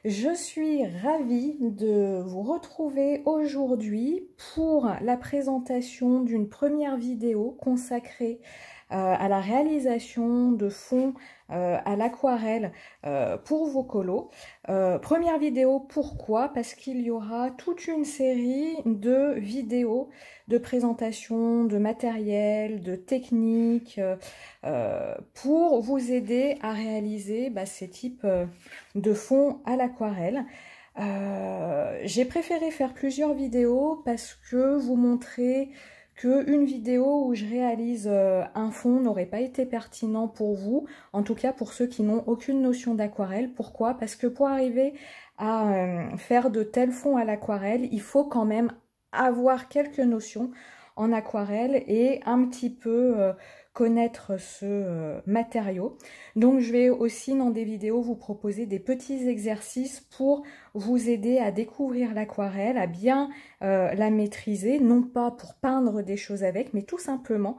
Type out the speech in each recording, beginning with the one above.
Je suis ravie de vous retrouver aujourd'hui pour la présentation d'une première vidéo consacrée à la réalisation de fonds à l'aquarelle pour vos colos. Première vidéo, pourquoi? Parce qu'il y aura toute une série de vidéos de présentation de matériel, de techniques pour vous aider à réaliser ces types de fonds à l'aquarelle. J'ai préféré faire plusieurs vidéos parce que vous montrer qu'une vidéo où je réalise un fond n'aurait pas été pertinent pour vous, en tout cas pour ceux qui n'ont aucune notion d'aquarelle. Pourquoi? Parce que pour arriver à faire de tels fonds à l'aquarelle, il faut quand même avoir quelques notions en aquarelle et un petit peu connaître ce matériau. Donc je vais aussi dans des vidéos vous proposer des petits exercices pour vous aider à découvrir l'aquarelle, à bien la maîtriser, non pas pour peindre des choses avec, mais tout simplement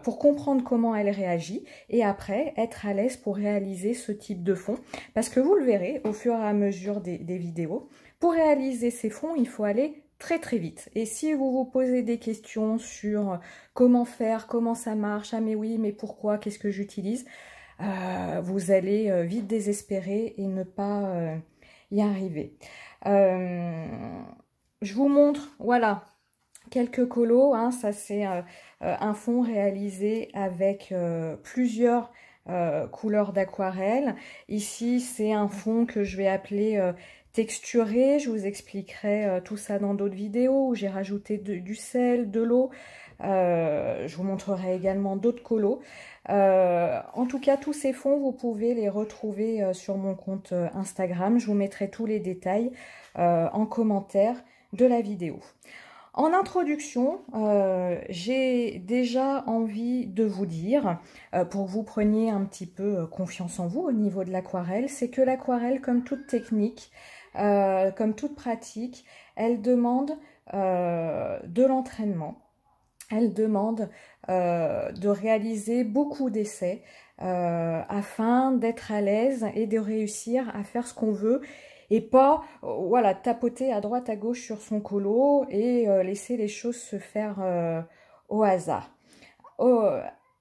pour comprendre comment elle réagit et après être à l'aise pour réaliser ce type de fond. Parce que vous le verrez au fur et à mesure des vidéos, pour réaliser ces fonds, il faut aller très vite. Et si vous vous posez des questions sur comment faire, comment ça marche, ah mais oui, mais pourquoi, qu'est-ce que j'utilise, vous allez vite désespérer et ne pas y arriver. Je vous montre, voilà, quelques colos, hein, ça c'est un fond réalisé avec plusieurs couleurs d'aquarelle. Ici c'est un fond que je vais appeler texturé, je vous expliquerai tout ça dans d'autres vidéos où j'ai rajouté du sel, de l'eau. Je vous montrerai également d'autres colos. En tout cas, tous ces fonds, vous pouvez les retrouver sur mon compte Instagram. Je vous mettrai tous les détails en commentaire de la vidéo. En introduction, j'ai déjà envie de vous dire, pour que vous preniez un petit peu confiance en vous au niveau de l'aquarelle, c'est que l'aquarelle, comme toute technique, comme toute pratique, elle demande de l'entraînement. Elle demande de réaliser beaucoup d'essais afin d'être à l'aise et de réussir à faire ce qu'on veut et pas voilà, tapoter à droite à gauche sur son colo et laisser les choses se faire au hasard.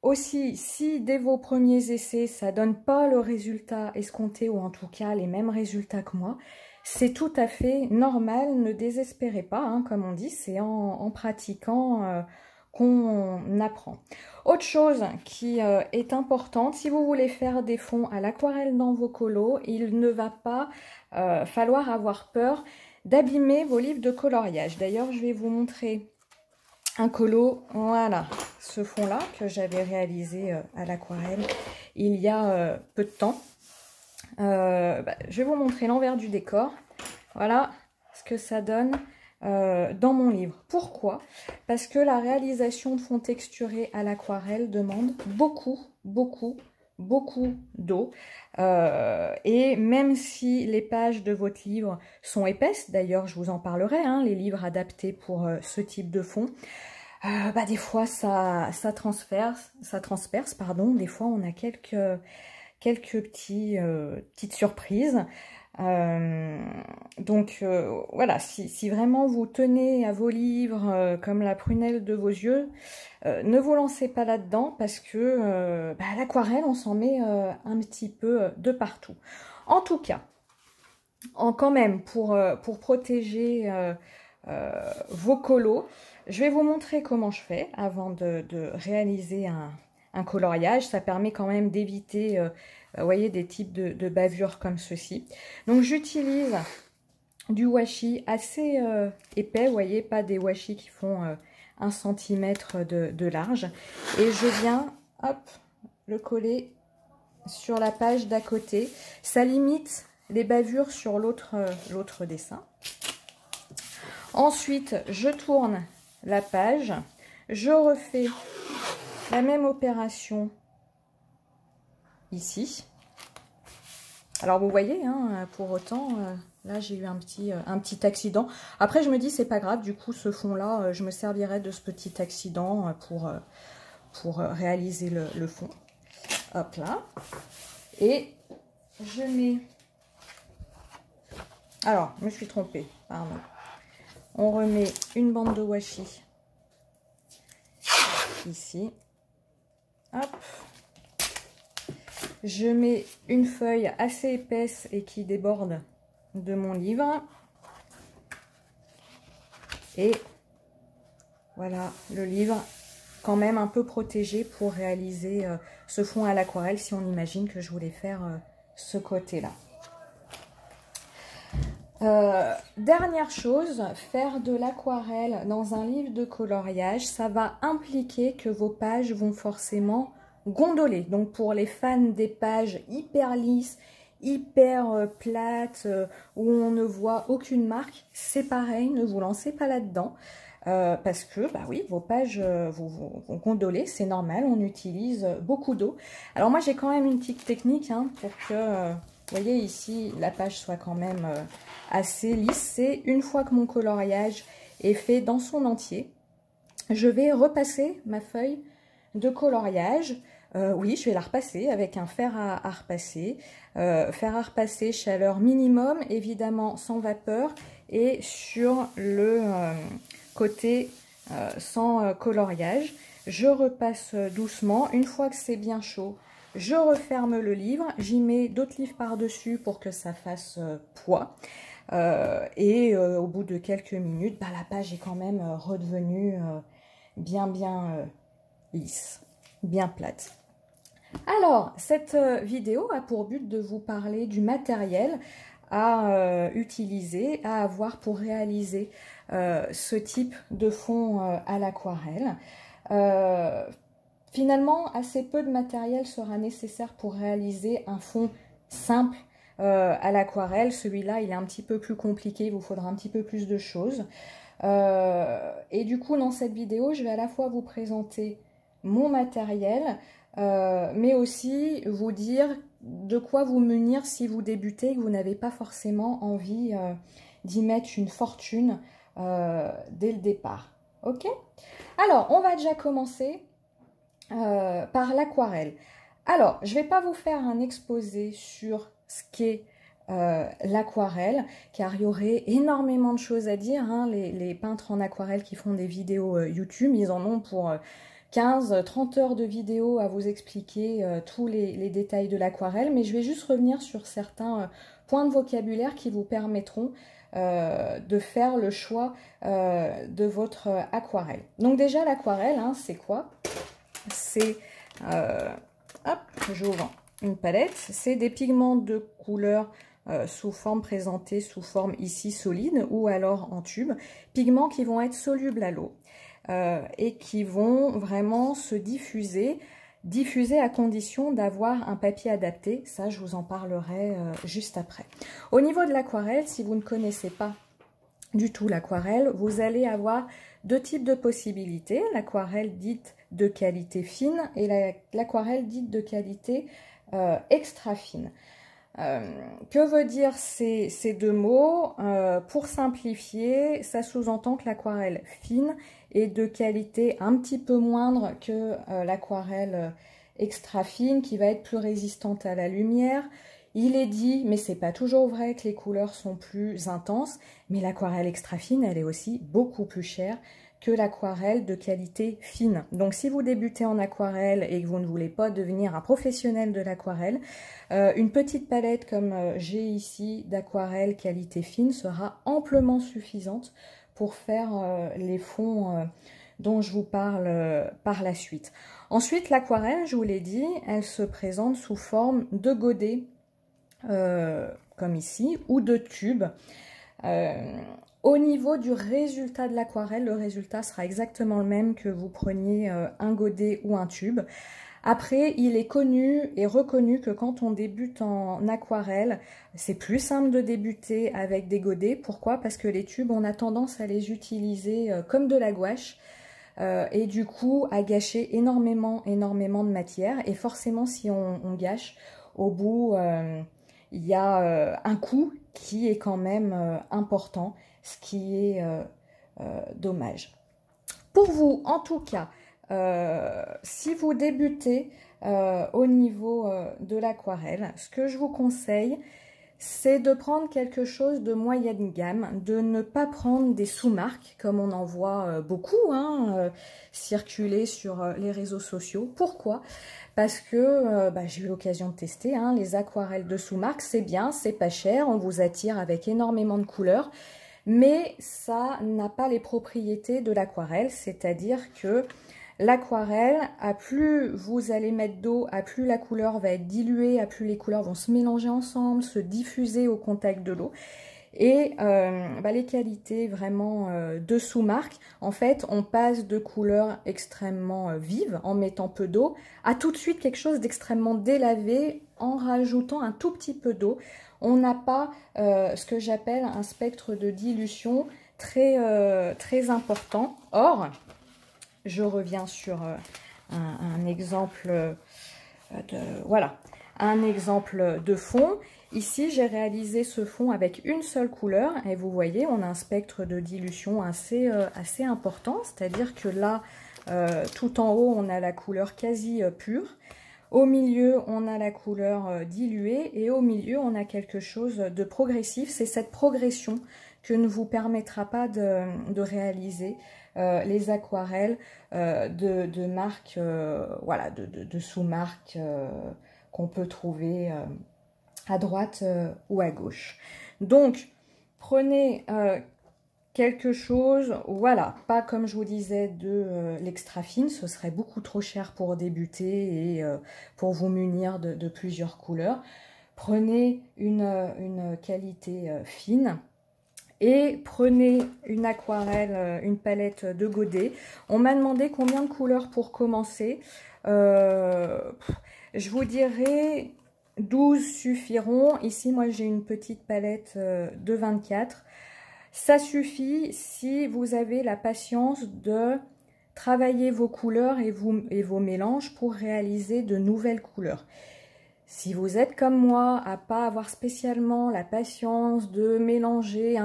Aussi, si dès vos premiers essais, ça donne pas le résultat escompté ou en tout cas les mêmes résultats que moi, c'est tout à fait normal, ne désespérez pas, hein, comme on dit, c'est en pratiquant qu'on apprend. Autre chose qui est importante, si vous voulez faire des fonds à l'aquarelle dans vos colos, il ne va pas falloir avoir peur d'abîmer vos livres de coloriage. D'ailleurs, je vais vous montrer un colo, voilà, ce fond-là que j'avais réalisé à l'aquarelle il y a peu de temps. Je vais vous montrer l'envers du décor. Voilà ce que ça donne dans mon livre. Pourquoi? Parce que la réalisation de fonds texturés à l'aquarelle demande beaucoup d'eau. Et même si les pages de votre livre sont épaisses, d'ailleurs je vous en parlerai, hein, les livres adaptés pour ce type de fond, des fois ça transperce, pardon. Des fois on a quelques petites surprises. Donc voilà, si vraiment vous tenez à vos livres comme la prunelle de vos yeux, ne vous lancez pas là-dedans parce que l'aquarelle, on s'en met un petit peu de partout. En tout cas, quand même, pour protéger vos colos, je vais vous montrer comment je fais avant de réaliser un coloriage. Ça permet quand même d'éviter vous voyez, des types de bavures comme ceci. Donc j'utilise du washi assez épais, vous voyez, pas des washi qui font 1 cm de large. Et je viens, hop, le coller sur la page d'à côté. Ça limite les bavures sur l'autre dessin. Ensuite, je tourne la page. Je refais la même opération ici. Alors vous voyez, hein, pour autant, là j'ai eu un petit accident. Après je me dis c'est pas grave, du coup ce fond là, je me servirai de ce petit accident pour réaliser le fond. Hop là. Et je mets Alors, je me suis trompée, pardon. On remet une bande de washi ici. Hop. Je mets une feuille assez épaisse et qui déborde de mon livre. Et voilà le livre quand même un peu protégé pour réaliser ce fond à l'aquarelle si on imagine que je voulais faire ce côté-là. Dernière chose, faire de l'aquarelle dans un livre de coloriage, ça va impliquer que vos pages vont forcément gondoler. Donc pour les fans des pages hyper lisses, hyper plates, où on ne voit aucune marque, c'est pareil, ne vous lancez pas là-dedans. Parce que, bah oui, vos pages vont gondoler, c'est normal, on utilise beaucoup d'eau. Alors moi j'ai quand même une petite technique hein, pour que... vous voyez ici, la page soit quand même assez lisse. C'est une fois que mon coloriage est fait dans son entier, je vais repasser ma feuille de coloriage. Oui, je vais la repasser avec un fer à repasser. Fer à repasser, chaleur minimum, évidemment sans vapeur. Et sur le côté sans coloriage, je repasse doucement. Une fois que c'est bien chaud, je referme le livre, j'y mets d'autres livres par-dessus pour que ça fasse poids. Au bout de quelques minutes, bah, la page est quand même redevenue bien lisse, bien plate. Alors, cette vidéo a pour but de vous parler du matériel à utiliser, à avoir pour réaliser ce type de fond à l'aquarelle. Finalement, assez peu de matériel sera nécessaire pour réaliser un fond simple à l'aquarelle. Celui-là, il est un petit peu plus compliqué, il vous faudra un petit peu plus de choses. Et du coup, dans cette vidéo, je vais à la fois vous présenter mon matériel, mais aussi vous dire de quoi vous munir si vous débutez et que vous n'avez pas forcément envie d'y mettre une fortune dès le départ. Ok? Alors, on va déjà commencer par l'aquarelle. Alors, je ne vais pas vous faire un exposé sur ce qu'est l'aquarelle, car il y aurait énormément de choses à dire. Hein. Les peintres en aquarelle qui font des vidéos YouTube, ils en ont pour 15-30 heures de vidéos à vous expliquer tous les détails de l'aquarelle, mais je vais juste revenir sur certains points de vocabulaire qui vous permettront de faire le choix de votre aquarelle. Donc déjà, l'aquarelle, hein, c'est quoi? C'est, hop, j'ouvre une palette, c'est des pigments de couleur sous forme présentée, sous forme ici solide ou alors en tube, pigments qui vont être solubles à l'eau et qui vont vraiment se diffuser à condition d'avoir un papier adapté. Ça, je vous en parlerai juste après. Au niveau de l'aquarelle, si vous ne connaissez pas du tout l'aquarelle, vous allez avoir deux types de possibilités. L'aquarelle dite de qualité fine et l'aquarelle dite de qualité extra fine. Que veut dire ces deux mots? Pour simplifier, ça sous-entend que l'aquarelle fine est de qualité un petit peu moindre que l'aquarelle extra fine, qui va être plus résistante à la lumière. Il est dit, mais c'est pas toujours vrai, que les couleurs sont plus intenses, mais l'aquarelle extra fine, elle est aussi beaucoup plus chère que l'aquarelle de qualité fine. Donc si vous débutez en aquarelle et que vous ne voulez pas devenir un professionnel de l'aquarelle, une petite palette comme j'ai ici d'aquarelle qualité fine sera amplement suffisante pour faire les fonds dont je vous parle par la suite. Ensuite, l'aquarelle, je vous l'ai dit, elle se présente sous forme de godet, comme ici, ou de tube. Au niveau du résultat de l'aquarelle, le résultat sera exactement le même que vous preniez un godet ou un tube. Après, il est connu et reconnu que quand on débute en aquarelle, c'est plus simple de débuter avec des godets. Pourquoi? Parce que les tubes, on a tendance à les utiliser comme de la gouache et du coup à gâcher énormément de matière. Et forcément, si on gâche, au bout, il y a un coût qui est quand même important, ce qui est dommage. Pour vous, en tout cas, si vous débutez au niveau de l'aquarelle, ce que je vous conseille, c'est de prendre quelque chose de moyenne gamme, de ne pas prendre des sous-marques, comme on en voit beaucoup circuler sur les réseaux sociaux. Pourquoi? Parce que j'ai eu l'occasion de tester, les aquarelles de sous-marque, c'est bien, c'est pas cher, on vous attire avec énormément de couleurs, mais ça n'a pas les propriétés de l'aquarelle, c'est-à-dire que l'aquarelle, à plus vous allez mettre d'eau, à plus la couleur va être diluée, à plus les couleurs vont se mélanger ensemble, se diffuser au contact de l'eau. Et les qualités vraiment de sous-marque, en fait, on passe de couleurs extrêmement vives en mettant peu d'eau à tout de suite quelque chose d'extrêmement délavé en rajoutant un tout petit peu d'eau. On n'a pas ce que j'appelle un spectre de dilution très important. Or, je reviens sur un exemple un exemple de fond. Ici, j'ai réalisé ce fond avec une seule couleur et vous voyez, on a un spectre de dilution assez important, c'est-à-dire que là, tout en haut, on a la couleur quasi pure. Au milieu, on a la couleur diluée et au milieu, on a quelque chose de progressif. C'est cette progression que ne vous permettra pas de réaliser les aquarelles de marques, de sous-marques qu'on peut trouver à droite ou à gauche. Donc, prenez quelque chose, pas comme je vous disais de l'extra fine, ce serait beaucoup trop cher pour débuter et pour vous munir de plusieurs couleurs. Prenez une qualité fine. Et prenez une aquarelle, une palette de Godet. On m'a demandé combien de couleurs pour commencer. Je vous dirais 12 suffiront. Ici, moi, j'ai une petite palette de 24. Ça suffit si vous avez la patience de travailler vos couleurs et vos mélanges pour réaliser de nouvelles couleurs. Si vous êtes comme moi, à pas avoir spécialement la patience de mélanger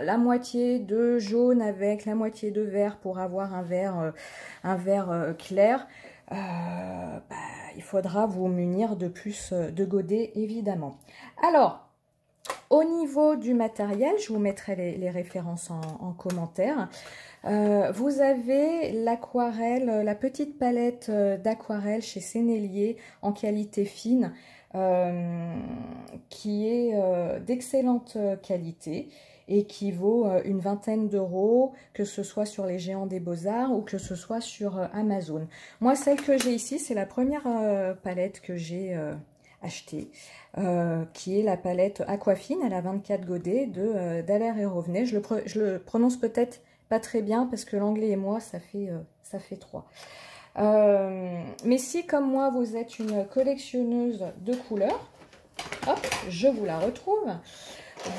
la moitié de jaune avec la moitié de vert pour avoir un vert clair, il faudra vous munir de plus de Godet, évidemment. Alors, au niveau du matériel, je vous mettrai les références en commentaire. Vous avez l'aquarelle, la petite palette d'aquarelle chez Sennelier en qualité fine qui est d'excellente qualité et qui vaut une vingtaine d'euros, que ce soit sur les géants des beaux-arts ou que ce soit sur Amazon. Moi, celle que j'ai ici, c'est la première palette que j'ai achetée, qui est la palette Aquafine, elle a 24 godets d'Aller et Rovenet. Je le prononce peut-être pas très bien parce que l'anglais et moi, ça fait 3. Mais si, comme moi, vous êtes une collectionneuse de couleurs, hop, je vous la retrouve.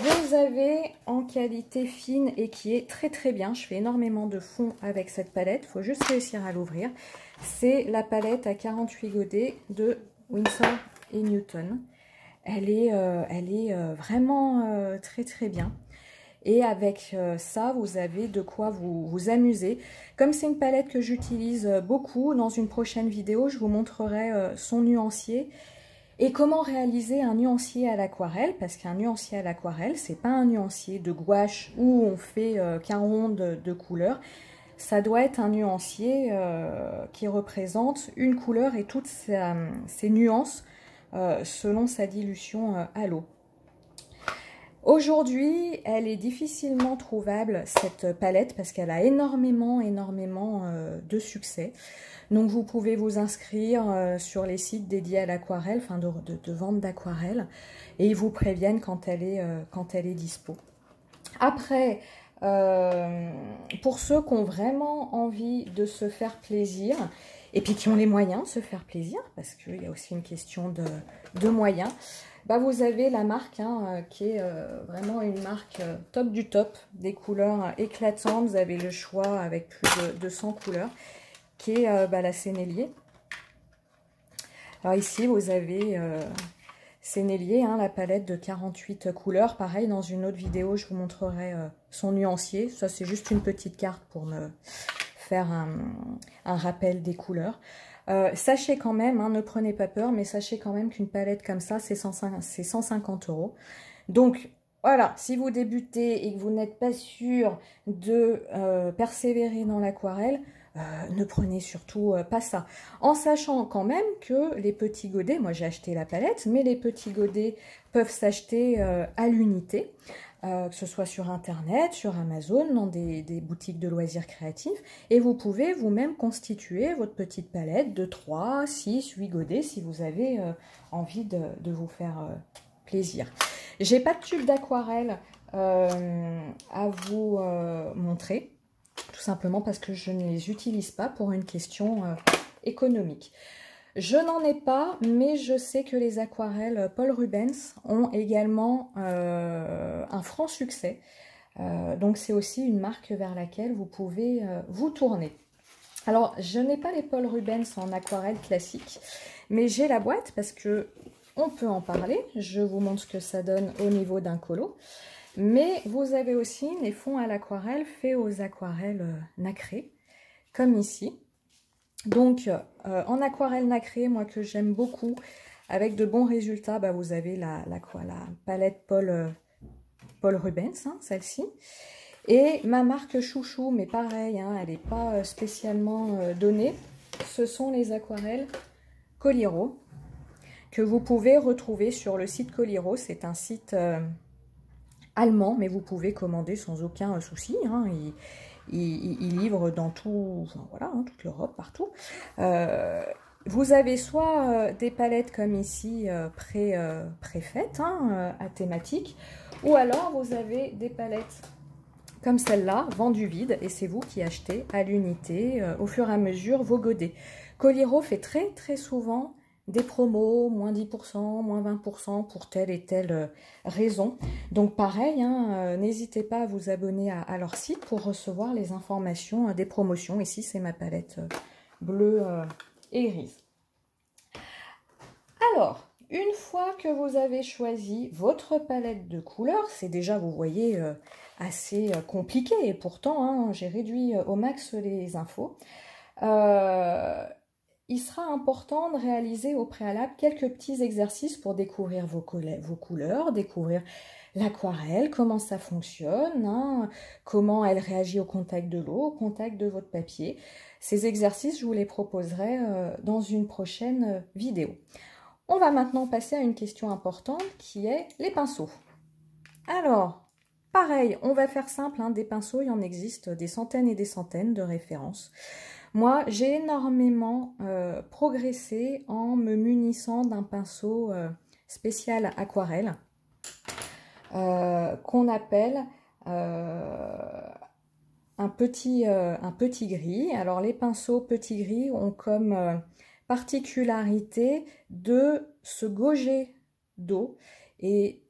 Vous avez en qualité fine et qui est très très bien. Je fais énormément de fond avec cette palette. Il faut juste réussir à l'ouvrir. C'est la palette à 48 godets de Winsor & Newton. Elle est vraiment très très bien. Et avec ça, vous avez de quoi vous amuser. Comme c'est une palette que j'utilise beaucoup, dans une prochaine vidéo, je vous montrerai son nuancier et comment réaliser un nuancier à l'aquarelle. Parce qu'un nuancier à l'aquarelle, c'est pas un nuancier de gouache où on fait qu'un rond de couleurs. Ça doit être un nuancier qui représente une couleur et toutes ses nuances selon sa dilution à l'eau. Aujourd'hui, elle est difficilement trouvable, cette palette, parce qu'elle a énormément de succès. Donc, vous pouvez vous inscrire sur les sites dédiés à l'aquarelle, enfin de vente d'aquarelle, et ils vous préviennent quand elle est dispo. Après, pour ceux qui ont vraiment envie de se faire plaisir, et puis qui ont les moyens de se faire plaisir, parce qu'il y a aussi une question de moyens, vous avez la marque qui est vraiment une marque top du top, des couleurs éclatantes. Vous avez le choix avec plus de 100 couleurs, qui est la Sennelier. Alors ici, vous avez Sennelier, la palette de 48 couleurs. Pareil, dans une autre vidéo, je vous montrerai son nuancier. Ça, c'est juste une petite carte pour me faire un rappel des couleurs. Sachez quand même, ne prenez pas peur, mais sachez quand même qu'une palette comme ça, c'est 150 euros. Donc, voilà, si vous débutez et que vous n'êtes pas sûr de persévérer dans l'aquarelle, ne prenez surtout pas ça. En sachant quand même que les petits godets, moi j'ai acheté la palette, mais les petits godets peuvent s'acheter à l'unité, que ce soit sur Internet, sur Amazon, dans des boutiques de loisirs créatifs. Et vous pouvez vous-même constituer votre petite palette de 3, 6, 8 godets si vous avez envie de vous faire plaisir. J'ai pas de tube d'aquarelle à vous montrer, tout simplement parce que je ne les utilise pas pour une question économique. Je n'en ai pas, mais je sais que les aquarelles Paul Rubens ont également un franc succès. Donc c'est aussi une marque vers laquelle vous pouvez vous tourner. Alors, je n'ai pas les Paul Rubens en aquarelle classique, mais j'ai la boîte parce que on peut en parler. Je vous montre ce que ça donne au niveau d'un colo. Mais vous avez aussi les fonds à l'aquarelle faits aux aquarelles nacrées, comme ici. Donc, en aquarelle nacrée, moi que j'aime beaucoup, avec de bons résultats, bah, vous avez la palette Paul Rubens, hein, celle-ci. Et ma marque chouchou, mais pareil, hein, elle n'est pas spécialement donnée, ce sont les aquarelles Coliro, que vous pouvez retrouver sur le site Coliro. C'est un site allemand, mais vous pouvez commander sans aucun souci. Hein. Il livre dans tout, enfin, voilà, hein, toute l'Europe, partout. Vous avez soit des palettes comme ici, préfaites, hein, à thématique, ou alors vous avez des palettes comme celle-là, vendues vides, et c'est vous qui achetez à l'unité, au fur et à mesure, vos godets. Coliro fait très souvent des promos, moins 10%, moins 20% pour telle et telle raison. Donc pareil, hein, n'hésitez pas à vous abonner à leur site pour recevoir les informations des promotions. Ici, c'est ma palette bleue et grise. Alors, une fois que vous avez choisi votre palette de couleurs, c'est déjà, vous voyez, assez compliqué. Et pourtant, hein, j'ai réduit au max les infos. Il sera important de réaliser au préalable quelques petits exercices pour découvrir vos couleurs, découvrir l'aquarelle, comment ça fonctionne, hein, comment elle réagit au contact de l'eau, au contact de votre papier. Ces exercices, je vous les proposerai dans une prochaine vidéo. On va maintenant passer à une question importante qui est les pinceaux. Alors, pareil, on va faire simple, hein, des pinceaux, il y en existe des centaines et des centaines de références. Moi, j'ai énormément progressé en me munissant d'un pinceau spécial aquarelle qu'on appelle un petit gris. Alors, les pinceaux petits gris ont comme particularité de se gauger d'eau. Et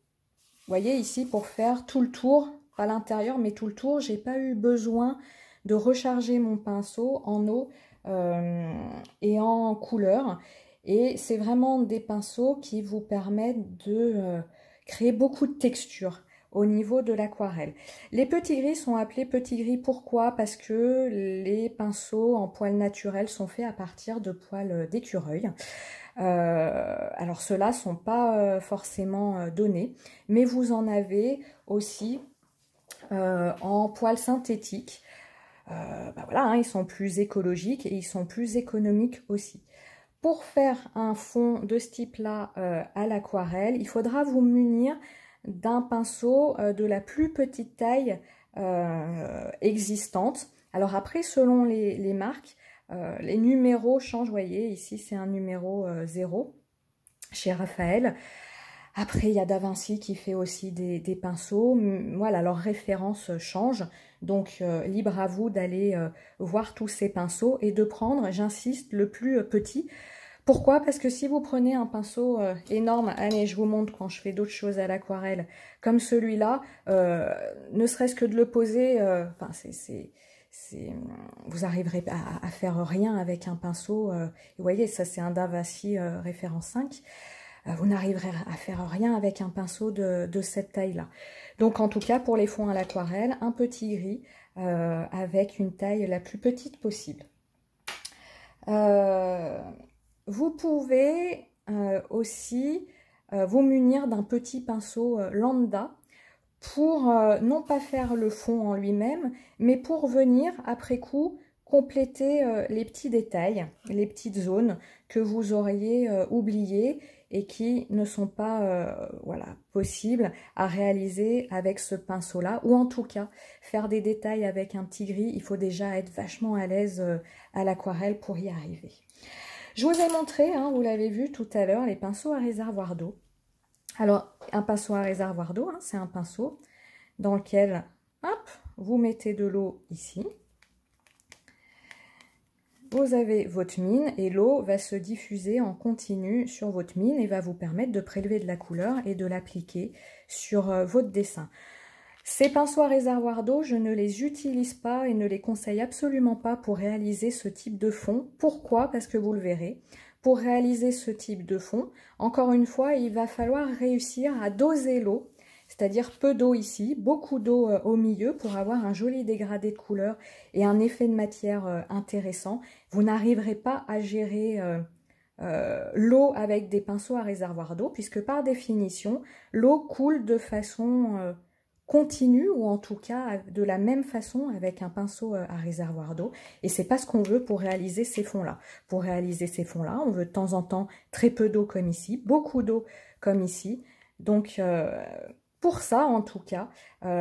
vous voyez ici, pour faire tout le tour, pas l'intérieur, mais tout le tour, j'ai pas eu besoin de recharger mon pinceau en eau et en couleur. Et c'est vraiment des pinceaux qui vous permettent de créer beaucoup de texture au niveau de l'aquarelle. Les petits gris sont appelés petits gris, pourquoi? Parce que les pinceaux en poils naturels sont faits à partir de poils d'écureuil. Alors ceux-là ne sont pas forcément donnés, mais vous en avez aussi en poils synthétiques. Bah voilà, hein, ils sont plus écologiques et ils sont plus économiques aussi. Pour faire un fond de ce type-là à l'aquarelle, il faudra vous munir d'un pinceau de la plus petite taille existante. Alors après, selon les marques, les numéros changent. Vous voyez, ici c'est un numéro 0 chez Raphaël. Après, il y a Da Vinci qui fait aussi des pinceaux. Voilà, leurs références changent. Donc, libre à vous d'aller voir tous ces pinceaux et de prendre, j'insiste, le plus petit. Pourquoi? Parce que si vous prenez un pinceau énorme, allez, je vous montre quand je fais d'autres choses à l'aquarelle, comme celui-là, ne serait-ce que de le poser, enfin, vous arriverez à faire rien avec un pinceau. Vous voyez, ça c'est un Da Vinci référence 5. Vous n'arriverez à faire rien avec un pinceau de cette taille-là. Donc en tout cas, pour les fonds à l'aquarelle, un petit gris avec une taille la plus petite possible. Vous pouvez aussi vous munir d'un petit pinceau lambda pour non pas faire le fond en lui-même, mais pour venir après coup compléter les petits détails, les petites zones que vous auriez oubliées et qui ne sont pas voilà, possibles à réaliser avec ce pinceau-là, ou en tout cas faire des détails avec un petit gris. Il faut déjà être vachement à l'aise à l'aquarelle pour y arriver. Je vous ai montré, hein, vous l'avez vu tout à l'heure, les pinceaux à réservoir d'eau. Alors, un pinceau à réservoir d'eau, hein, c'est un pinceau dans lequel, hop, vous mettez de l'eau ici. Vous avez votre mine et l'eau va se diffuser en continu sur votre mine et va vous permettre de prélever de la couleur et de l'appliquer sur votre dessin. Ces pinceaux à réservoir d'eau, je ne les utilise pas et ne les conseille absolument pas pour réaliser ce type de fond. Pourquoi? Parce que vous le verrez. Pour réaliser ce type de fond, encore une fois, il va falloir réussir à doser l'eau, c'est-à-dire peu d'eau ici, beaucoup d'eau au milieu pour avoir un joli dégradé de couleur et un effet de matière intéressant. Vous n'arriverez pas à gérer l'eau avec des pinceaux à réservoir d'eau, puisque par définition, l'eau coule de façon continue, ou en tout cas de la même façon avec un pinceau à réservoir d'eau. Et c'est pas ce qu'on veut pour réaliser ces fonds-là. Pour réaliser ces fonds-là, on veut de temps en temps très peu d'eau comme ici, beaucoup d'eau comme ici. Donc, pour ça, en tout cas,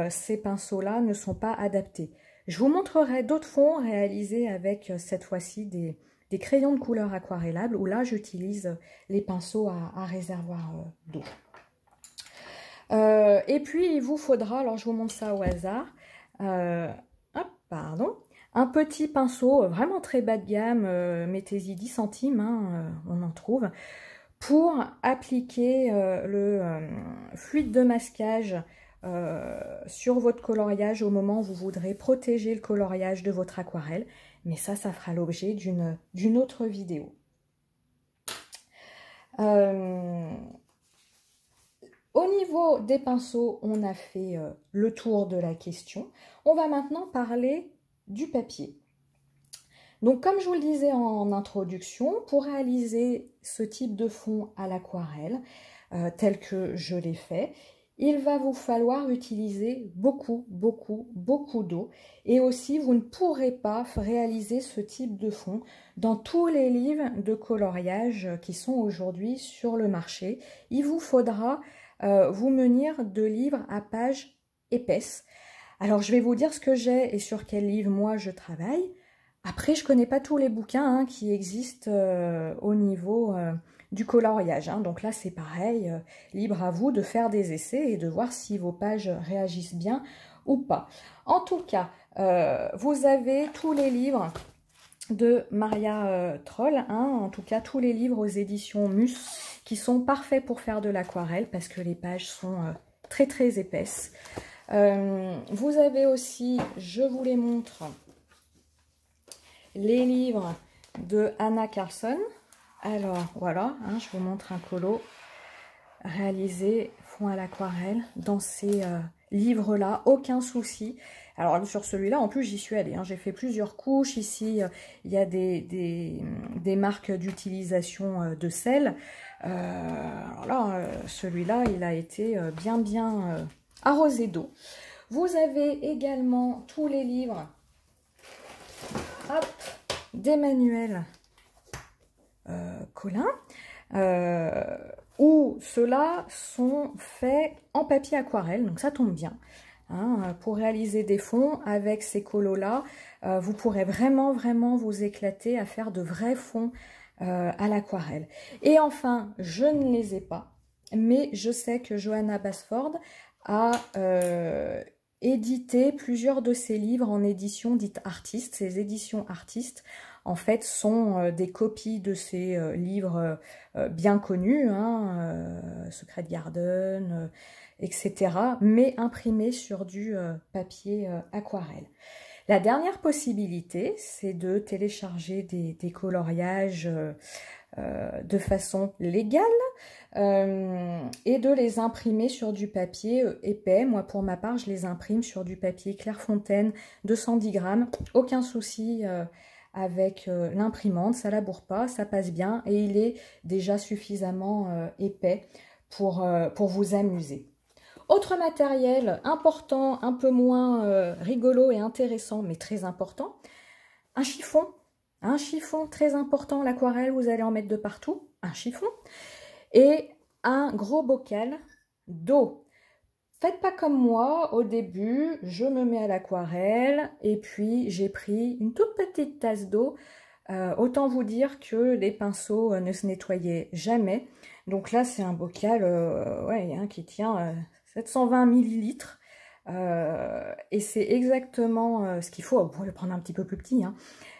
ces pinceaux-là ne sont pas adaptés. Je vous montrerai d'autres fonds réalisés avec, cette fois-ci, des crayons de couleur aquarellables, où là, j'utilise les pinceaux à réservoir d'eau. Et puis, il vous faudra, alors je vous montre ça au hasard, hop, pardon, un petit pinceau vraiment très bas de gamme, mettez-y 10 centimes, hein, on en trouve, pour appliquer le fluide de masquage sur votre coloriage au moment où vous voudrez protéger le coloriage de votre aquarelle. Mais ça fera l'objet d'une autre vidéo. Au niveau des pinceaux, on a fait le tour de la question. On va maintenant parler du papier. Donc, comme je vous le disais en introduction, pour réaliser ce type de fond à l'aquarelle, tel que je l'ai fait, il va vous falloir utiliser beaucoup d'eau. Et aussi, vous ne pourrez pas réaliser ce type de fond dans tous les livres de coloriage qui sont aujourd'hui sur le marché. Il vous faudra vous munir de livres à pages épaisses. Alors, je vais vous dire ce que j'ai et sur quel livre moi je travaille. Après, je ne connais pas tous les bouquins qui existent au niveau du coloriage. Donc là, c'est pareil, libre à vous de faire des essais et de voir si vos pages réagissent bien ou pas. En tout cas, vous avez tous les livres de Maria Troll, en tout cas tous les livres aux éditions Mus, qui sont parfaits pour faire de l'aquarelle parce que les pages sont très épaisses. Vous avez aussi, je vous les montre, les livres de Anna Carlson. Alors voilà, je vous montre un colo réalisé fond à l'aquarelle dans ces livres là, aucun souci. Alors sur celui-là en plus j'y suis allée, j'ai fait plusieurs couches. Ici il y a des marques d'utilisation de sel. Alors là celui-là il a été bien arrosé d'eau. Vous avez également tous les livres d'Emmanuel Collin, où ceux-là sont faits en papier aquarelle, donc ça tombe bien. Pour réaliser des fonds avec ces colos-là, vous pourrez vraiment vous éclater à faire de vrais fonds à l'aquarelle. Et enfin, je ne les ai pas, mais je sais que Johanna Basford a édité plusieurs de ses livres en édition dite artiste. Ces éditions artistes, en fait, sont des copies de ces livres bien connus, Secret Garden, etc., mais imprimés sur du papier aquarelle. La dernière possibilité, c'est de télécharger des coloriages de façon légale et de les imprimer sur du papier épais. Moi, pour ma part, je les imprime sur du papier Clairefontaine de 110 grammes. Aucun souci avec l'imprimante, ça laboure pas, ça passe bien et il est déjà suffisamment épais pour vous amuser. Autre matériel important, un peu moins rigolo et intéressant, mais très important, un chiffon. Un chiffon très important, l'aquarelle, vous allez en mettre de partout, un chiffon. Et un gros bocal d'eau. Faites pas comme moi, au début, je me mets à l'aquarelle et puis j'ai pris une toute petite tasse d'eau. Autant vous dire que les pinceaux ne se nettoyaient jamais. Donc là, c'est un bocal ouais, hein, qui tient 720 millilitres. Et c'est exactement ce qu'il faut. Vous pouvez le prendre un petit peu plus petit, hein.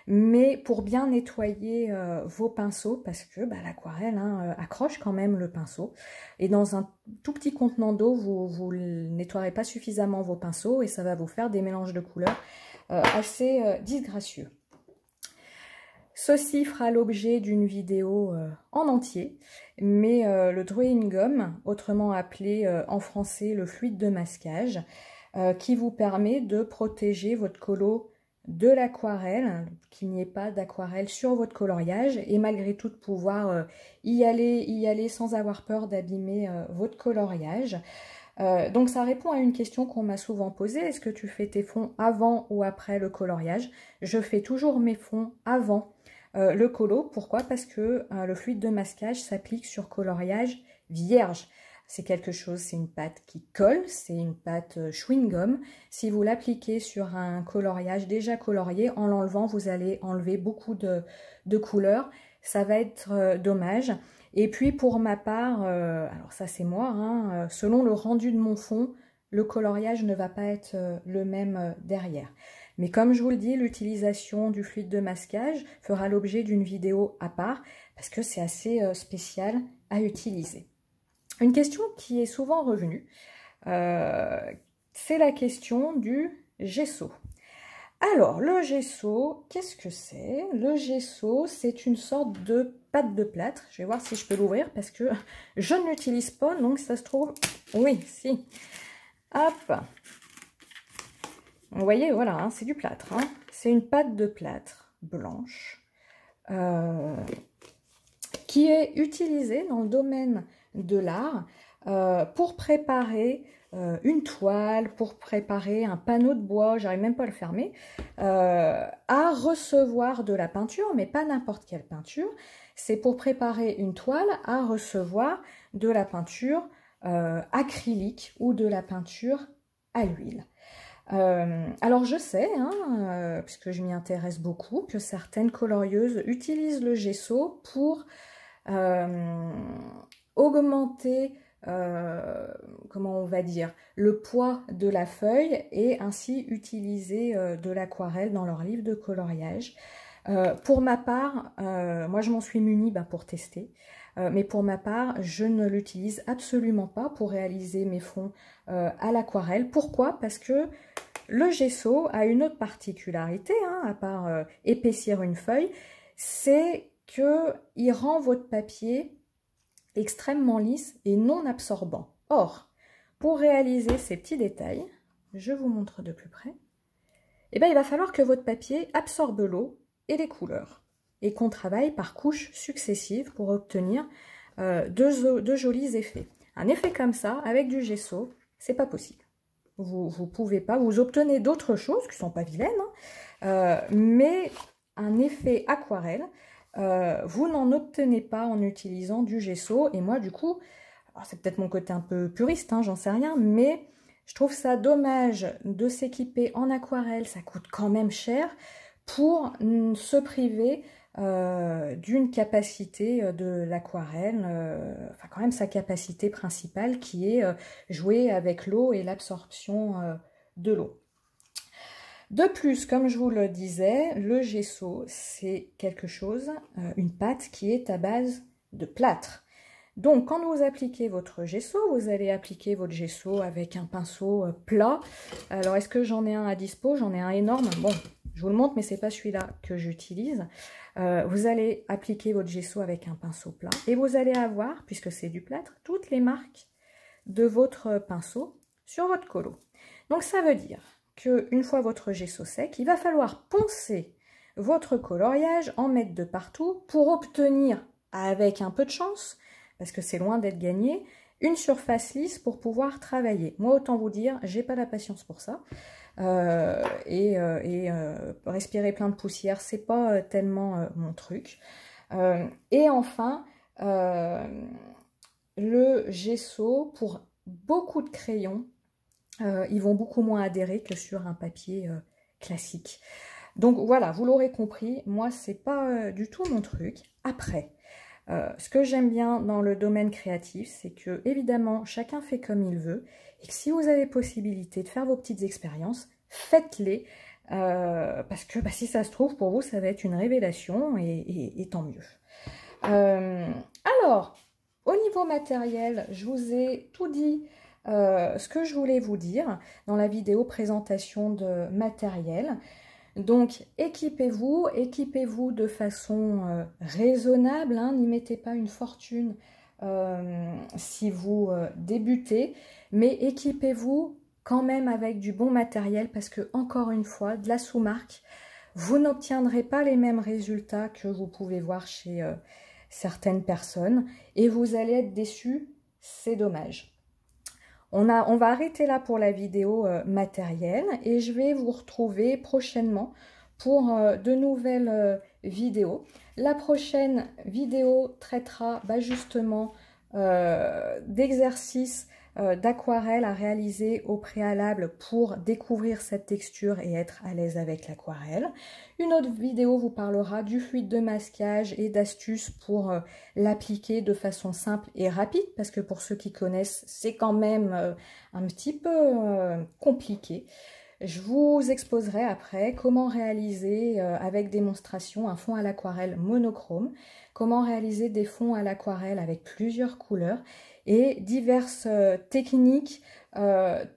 Mais pour bien nettoyer vos pinceaux, parce que bah, l'aquarelle hein, accroche quand même le pinceau. Et dans un tout petit contenant d'eau, vous ne nettoierez pas suffisamment vos pinceaux et ça va vous faire des mélanges de couleurs assez disgracieux. Ceci fera l'objet d'une vidéo en entier, mais le drawing gum, autrement appelé en français le fluide de masquage, qui vous permet de protéger votre colo de l'aquarelle, qu'il n'y ait pas d'aquarelle sur votre coloriage et malgré tout de pouvoir y aller sans avoir peur d'abîmer votre coloriage. Donc ça répond à une question qu'on m'a souvent posée, est-ce que tu fais tes fonds avant ou après le coloriage? Je fais toujours mes fonds avant le colo. Pourquoi? Parce que le fluide de masquage s'applique sur coloriage vierge. C'est quelque chose, c'est une pâte qui colle, c'est une pâte chewing-gum. Si vous l'appliquez sur un coloriage déjà colorié, en l'enlevant, vous allez enlever beaucoup de couleurs. Ça va être dommage. Et puis pour ma part, alors ça c'est moi, hein, selon le rendu de mon fond, le coloriage ne va pas être le même derrière. Mais comme je vous le dis, l'utilisation du fluide de masquage fera l'objet d'une vidéo à part parce que c'est assez spécial à utiliser. Une question qui est souvent revenue, c'est la question du gesso. Alors, le gesso, qu'est-ce que c'est? Le gesso, c'est une sorte de pâte de plâtre. Je vais voir si je peux l'ouvrir parce que je ne l'utilise pas, donc ça se trouve... Oui, si. Hop. Vous voyez, voilà, hein, c'est du plâtre. Hein. C'est une pâte de plâtre blanche qui est utilisée dans le domaine de l'art pour préparer une toile, pour préparer un panneau de bois, j'arrive même pas à le fermer, à recevoir de la peinture, mais pas n'importe quelle peinture. C'est pour préparer une toile à recevoir de la peinture acrylique ou de la peinture à l'huile. Alors je sais, hein, puisque je m'y intéresse beaucoup, que certaines colorieuses utilisent le gesso pour augmenter, comment on va dire, le poids de la feuille et ainsi utiliser de l'aquarelle dans leur livre de coloriage. Pour ma part, moi je m'en suis munie pour tester, mais pour ma part, je ne l'utilise absolument pas pour réaliser mes fonds à l'aquarelle. Pourquoi? Parce que le gesso a une autre particularité, hein, à part épaissir une feuille, c'est qu'il rend votre papier extrêmement lisse et non absorbant. Or, pour réaliser ces petits détails, je vous montre de plus près, eh bien, il va falloir que votre papier absorbe l'eau et les couleurs et qu'on travaille par couches successives pour obtenir de jolis effets. Un effet comme ça, avec du gesso, c'est pas possible. Vous pouvez pas, vous obtenez d'autres choses qui sont pas vilaines, hein, mais un effet aquarelle, vous n'en obtenez pas en utilisant du gesso. Et moi, du coup, c'est peut-être mon côté un peu puriste, hein, j'en sais rien, mais je trouve ça dommage de s'équiper en aquarelle, ça coûte quand même cher, pour se priver d'une capacité de l'aquarelle, enfin quand même sa capacité principale qui est jouer avec l'eau et l'absorption de l'eau. De plus, comme je vous le disais, le gesso, c'est quelque chose, une pâte qui est à base de plâtre. Donc, quand vous appliquez votre gesso, vous allez appliquer votre gesso avec un pinceau plat. Alors, est-ce que j'en ai un à dispo? J'en ai un énorme. Bon, je vous le montre, mais c'est pas celui-là que j'utilise. Vous allez appliquer votre gesso avec un pinceau plat et vous allez avoir, puisque c'est du plâtre, toutes les marques de votre pinceau sur votre colo. Donc, ça veut dire qu'une fois votre gesso sec, il va falloir poncer votre coloriage, en mettre de partout pour obtenir, avec un peu de chance, parce que c'est loin d'être gagné, une surface lisse pour pouvoir travailler. Moi, autant vous dire, j'ai pas la patience pour ça. Respirer plein de poussière, c'est pas tellement mon truc. Et enfin, le gesso, pour beaucoup de crayons, ils vont beaucoup moins adhérer que sur un papier classique. Donc voilà, vous l'aurez compris, moi c'est pas du tout mon truc. Après, ce que j'aime bien dans le domaine créatif, c'est que évidemment chacun fait comme il veut, et que si vous avez possibilité de faire vos petites expériences, faites-les, parce que si ça se trouve pour vous ça va être une révélation, et tant mieux. Alors, au niveau matériel, je vous ai tout dit ce que je voulais vous dire dans la vidéo présentation de matériel. Donc, équipez-vous de façon raisonnable, hein, n'y mettez pas une fortune si vous débutez, mais équipez-vous quand même avec du bon matériel parce que, encore une fois, de la sous-marque, vous n'obtiendrez pas les mêmes résultats que vous pouvez voir chez certaines personnes et vous allez être déçus, c'est dommage. On va arrêter là pour la vidéo matérielle et je vais vous retrouver prochainement pour de nouvelles vidéos. La prochaine vidéo traitera justement d'exercices d'aquarelle à réaliser au préalable pour découvrir cette texture et être à l'aise avec l'aquarelle. Une autre vidéo vous parlera du fluide de masquage et d'astuces pour l'appliquer de façon simple et rapide, parce que pour ceux qui connaissent, c'est quand même un petit peu compliqué. Je vous exposerai après comment réaliser avec démonstration un fond à l'aquarelle monochrome, comment réaliser des fonds à l'aquarelle avec plusieurs couleurs et diverses techniques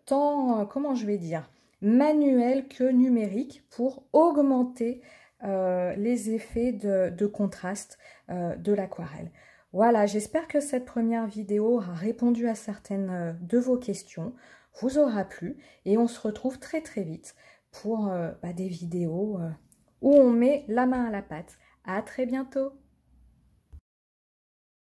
tant, comment je vais dire, manuelles que numériques pour augmenter les effets de contraste de l'aquarelle. Voilà, j'espère que cette première vidéo aura répondu à certaines de vos questions, vous aura plu et on se retrouve très très vite pour des vidéos où on met la main à la pâte. À très bientôt!